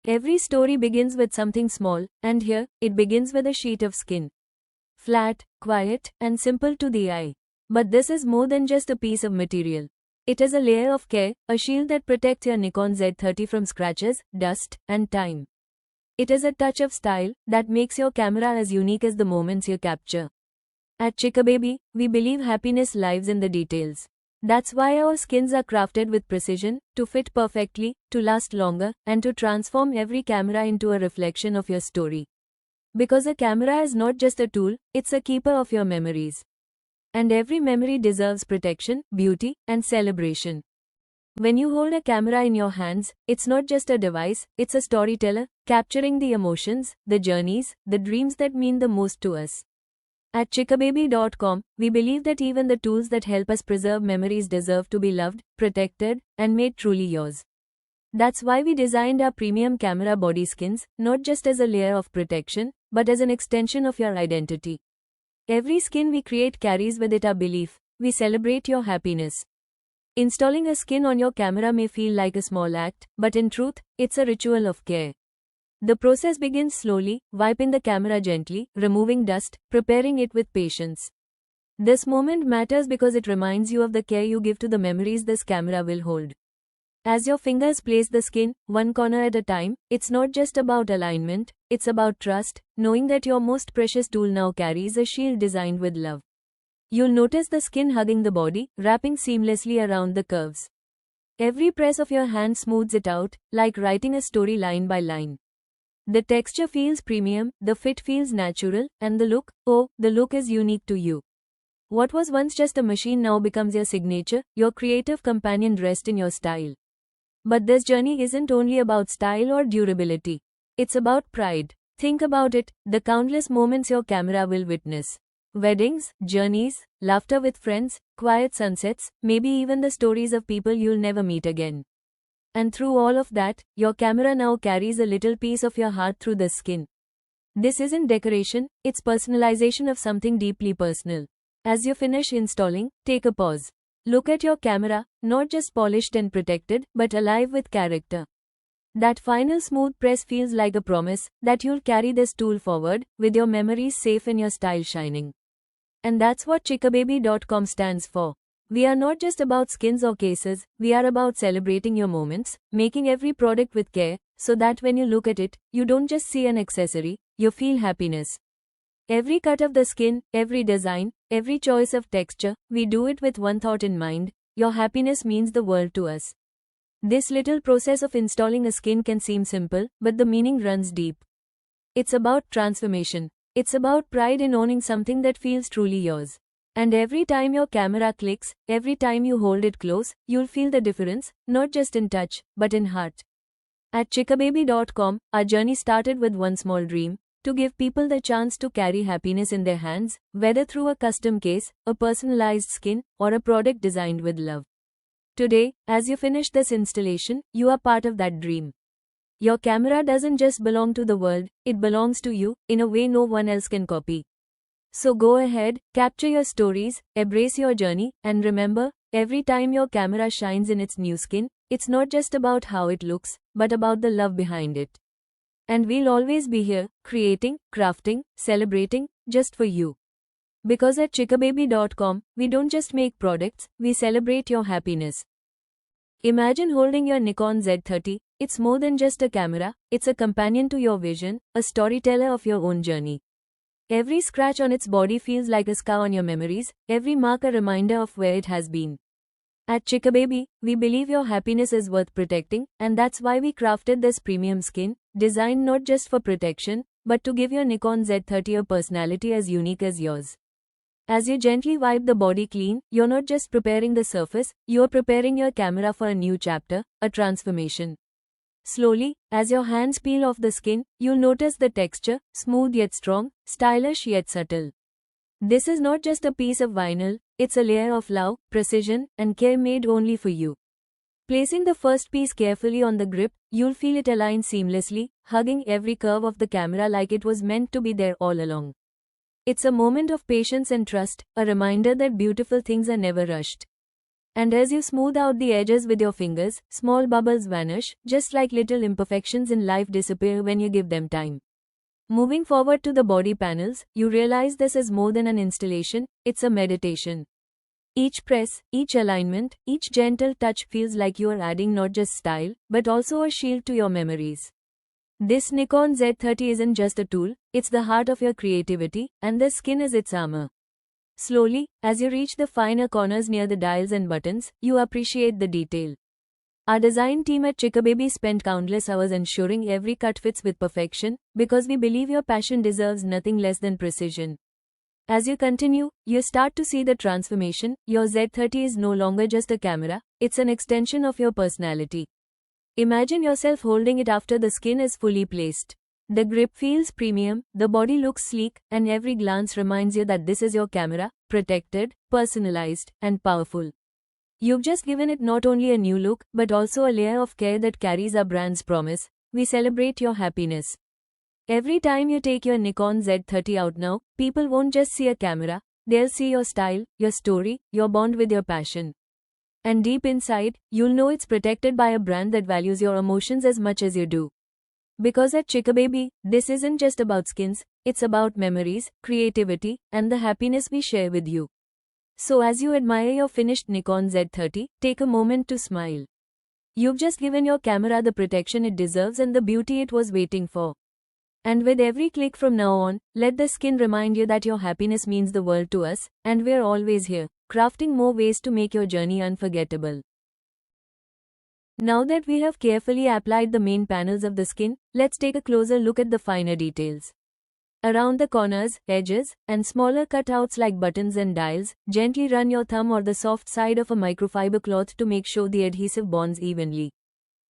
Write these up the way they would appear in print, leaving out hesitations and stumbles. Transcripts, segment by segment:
Every story begins with something small, and here, it begins with a sheet of skin. Flat, quiet, and simple to the eye. But this is more than just a piece of material. It is a layer of care, a shield that protects your Nikon Z30 from scratches, dust, and time. It is a touch of style that makes your camera as unique as the moments you capture. At Chikababy, we believe happiness lives in the details. That's why our skins are crafted with precision, to fit perfectly, to last longer, and to transform every camera into a reflection of your story. Because a camera is not just a tool, it's a keeper of your memories. And every memory deserves protection, beauty, and celebration. When you hold a camera in your hands, it's not just a device, it's a storyteller, capturing the emotions, the journeys, the dreams that mean the most to us. At Chikababy.com, we believe that even the tools that help us preserve memories deserve to be loved, protected, and made truly yours. That's why we designed our premium camera body skins, not just as a layer of protection, but as an extension of your identity. Every skin we create carries with it our belief. We celebrate your happiness. Installing a skin on your camera may feel like a small act, but in truth, it's a ritual of care. The process begins slowly, wiping the camera gently, removing dust, preparing it with patience. This moment matters because it reminds you of the care you give to the memories this camera will hold. As your fingers place the skin, one corner at a time, it's not just about alignment, it's about trust, knowing that your most precious tool now carries a shield designed with love. You'll notice the skin hugging the body, wrapping seamlessly around the curves. Every press of your hand smooths it out, like writing a story line by line. The texture feels premium, the fit feels natural, and the look is unique to you. What was once just a machine now becomes your signature, your creative companion dressed in your style. But this journey isn't only about style or durability. It's about pride. Think about it, the countless moments your camera will witness. Weddings, journeys, laughter with friends, quiet sunsets, maybe even the stories of people you'll never meet again. And through all of that, your camera now carries a little piece of your heart through the skin. This isn't decoration, it's personalization of something deeply personal. As you finish installing, take a pause. Look at your camera, not just polished and protected, but alive with character. That final smooth press feels like a promise that you'll carry this tool forward, with your memories safe and your style shining. And that's what Chikababy.com stands for. We are not just about skins or cases, we are about celebrating your moments, making every product with care, so that when you look at it, you don't just see an accessory, you feel happiness. Every cut of the skin, every design, every choice of texture, we do it with one thought in mind: your happiness means the world to us. This little process of installing a skin can seem simple, but the meaning runs deep. It's about transformation. It's about pride in owning something that feels truly yours. And every time your camera clicks, every time you hold it close, you'll feel the difference, not just in touch, but in heart. At Chikababy.com, our journey started with one small dream: to give people the chance to carry happiness in their hands, whether through a custom case, a personalized skin, or a product designed with love. Today, as you finish this installation, you are part of that dream. Your camera doesn't just belong to the world, it belongs to you, in a way no one else can copy. So go ahead, capture your stories, embrace your journey, and remember, every time your camera shines in its new skin, it's not just about how it looks, but about the love behind it. And we'll always be here, creating, crafting, celebrating, just for you. Because at Chikababy.com, we don't just make products, we celebrate your happiness. Imagine holding your Nikon Z30, it's more than just a camera, it's a companion to your vision, a storyteller of your own journey. Every scratch on its body feels like a scar on your memories, every mark a reminder of where it has been. At Chikababy, we believe your happiness is worth protecting, and that's why we crafted this premium skin, designed not just for protection, but to give your Nikon Z30 a personality as unique as yours. As you gently wipe the body clean, you're not just preparing the surface, you're preparing your camera for a new chapter, a transformation. Slowly, as your hands peel off the skin, you'll notice the texture, smooth yet strong, stylish yet subtle. This is not just a piece of vinyl, it's a layer of love, precision, and care made only for you. Placing the first piece carefully on the grip, you'll feel it align seamlessly, hugging every curve of the camera like it was meant to be there all along. It's a moment of patience and trust, a reminder that beautiful things are never rushed. And as you smooth out the edges with your fingers, small bubbles vanish, just like little imperfections in life disappear when you give them time. Moving forward to the body panels, you realize this is more than an installation, it's a meditation. Each press, each alignment, each gentle touch feels like you are adding not just style, but also a shield to your memories. This Nikon Z30 isn't just a tool, it's the heart of your creativity, and the skin is its armor. Slowly, as you reach the finer corners near the dials and buttons, you appreciate the detail. Our design team at Chikababy spent countless hours ensuring every cut fits with perfection, because we believe your passion deserves nothing less than precision. As you continue, you start to see the transformation. Your Z30 is no longer just a camera, it's an extension of your personality. Imagine yourself holding it after the skin is fully placed. The grip feels premium, the body looks sleek, and every glance reminds you that this is your camera, protected, personalized, and powerful. You've just given it not only a new look, but also a layer of care that carries our brand's promise. We celebrate your happiness. Every time you take your Nikon Z30 out now, people won't just see a camera, they'll see your style, your story, your bond with your passion. And deep inside, you'll know it's protected by a brand that values your emotions as much as you do. Because at Chikababy, this isn't just about skins, it's about memories, creativity, and the happiness we share with you. So as you admire your finished Nikon Z30, take a moment to smile. You've just given your camera the protection it deserves and the beauty it was waiting for. And with every click from now on, let the skin remind you that your happiness means the world to us, and we're always here, crafting more ways to make your journey unforgettable. Now that we have carefully applied the main panels of the skin, let's take a closer look at the finer details. Around the corners, edges, and smaller cutouts like buttons and dials, gently run your thumb or the soft side of a microfiber cloth to make sure the adhesive bonds evenly.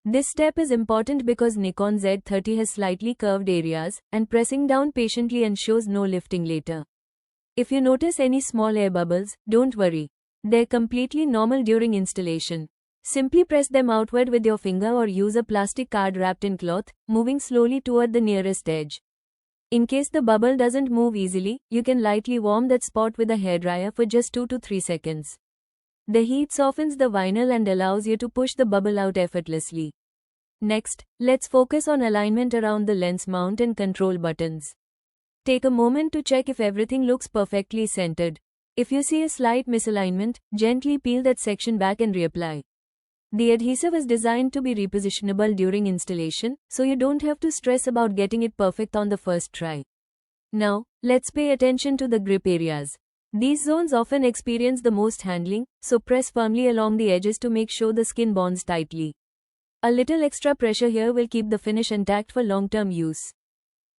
This step is important because Nikon Z30 has slightly curved areas, and pressing down patiently ensures no lifting later. If you notice any small air bubbles, don't worry. They're completely normal during installation. Simply press them outward with your finger or use a plastic card wrapped in cloth, moving slowly toward the nearest edge. In case the bubble doesn't move easily, you can lightly warm that spot with a hairdryer for just 2 to 3 seconds. The heat softens the vinyl and allows you to push the bubble out effortlessly. Next, let's focus on alignment around the lens mount and control buttons. Take a moment to check if everything looks perfectly centered. If you see a slight misalignment, gently peel that section back and reapply. The adhesive is designed to be repositionable during installation, so you don't have to stress about getting it perfect on the first try. Now, let's pay attention to the grip areas. These zones often experience the most handling, so press firmly along the edges to make sure the skin bonds tightly. A little extra pressure here will keep the finish intact for long-term use.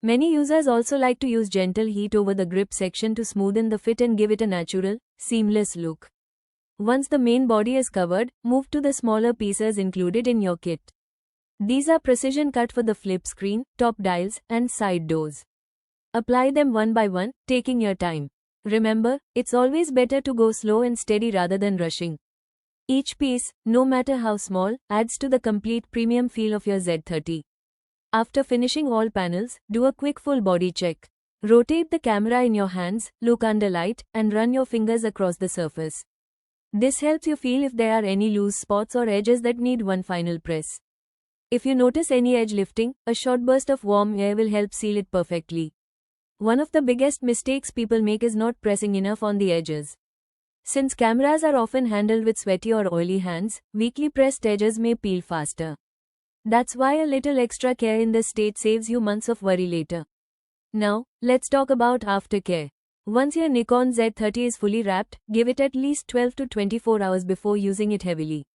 Many users also like to use gentle heat over the grip section to smoothen the fit and give it a natural, seamless look. Once the main body is covered, move to the smaller pieces included in your kit. These are precision cut for the flip screen, top dials, and side doors. Apply them one by one, taking your time. Remember, it's always better to go slow and steady rather than rushing. Each piece, no matter how small, adds to the complete premium feel of your Z30. After finishing all panels, do a quick full body check. Rotate the camera in your hands, look under light, and run your fingers across the surface. This helps you feel if there are any loose spots or edges that need one final press. If you notice any edge lifting, a short burst of warm air will help seal it perfectly. One of the biggest mistakes people make is not pressing enough on the edges. Since cameras are often handled with sweaty or oily hands, weakly pressed edges may peel faster. That's why a little extra care in this state saves you months of worry later. Now, let's talk about aftercare. Once your Nikon Z30 is fully wrapped, give it at least 12 to 24 hours before using it heavily.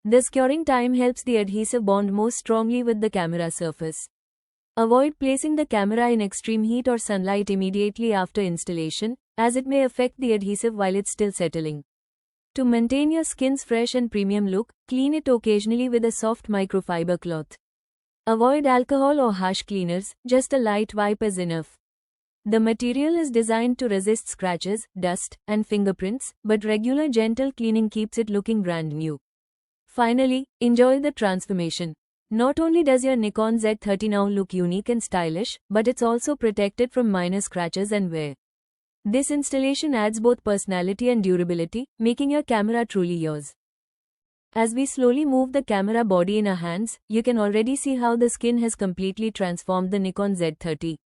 This curing time helps the adhesive bond more strongly with the camera surface. Avoid placing the camera in extreme heat or sunlight immediately after installation, as it may affect the adhesive while it's still settling. To maintain your skin's fresh and premium look, clean it occasionally with a soft microfiber cloth. Avoid alcohol or harsh cleaners, just a light wipe is enough. The material is designed to resist scratches, dust, and fingerprints, but regular gentle cleaning keeps it looking brand new. Finally, enjoy the transformation. Not only does your Nikon Z30 now look unique and stylish, but it's also protected from minor scratches and wear. This installation adds both personality and durability, making your camera truly yours. As we slowly move the camera body in our hands, you can already see how the skin has completely transformed the Nikon Z30.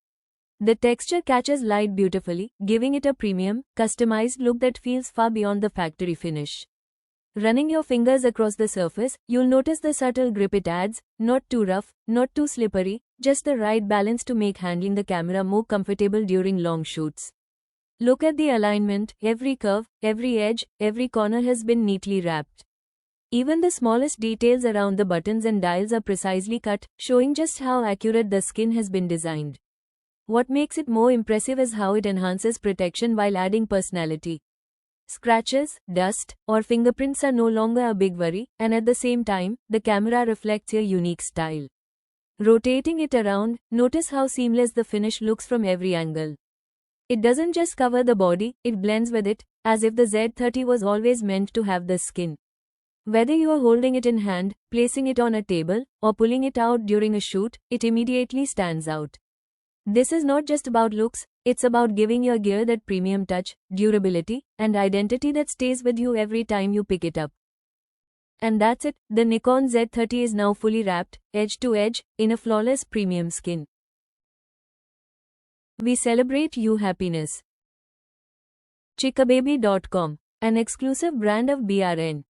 The texture catches light beautifully, giving it a premium, customized look that feels far beyond the factory finish. Running your fingers across the surface, you'll notice the subtle grip it adds, not too rough, not too slippery, just the right balance to make handling the camera more comfortable during long shoots. Look at the alignment, every curve, every edge, every corner has been neatly wrapped. Even the smallest details around the buttons and dials are precisely cut, showing just how accurate the skin has been designed. What makes it more impressive is how it enhances protection while adding personality. Scratches, dust, or fingerprints are no longer a big worry, and at the same time, the camera reflects your unique style. Rotating it around, notice how seamless the finish looks from every angle. It doesn't just cover the body, it blends with it, as if the Z30 was always meant to have the skin. Whether you are holding it in hand, placing it on a table, or pulling it out during a shoot, it immediately stands out. This is not just about looks, it's about giving your gear that premium touch, durability, and identity that stays with you every time you pick it up. And that's it, the Nikon Z30 is now fully wrapped, edge to edge, in a flawless premium skin. We celebrate you happiness. Chikababy.com, an exclusive brand of BRN.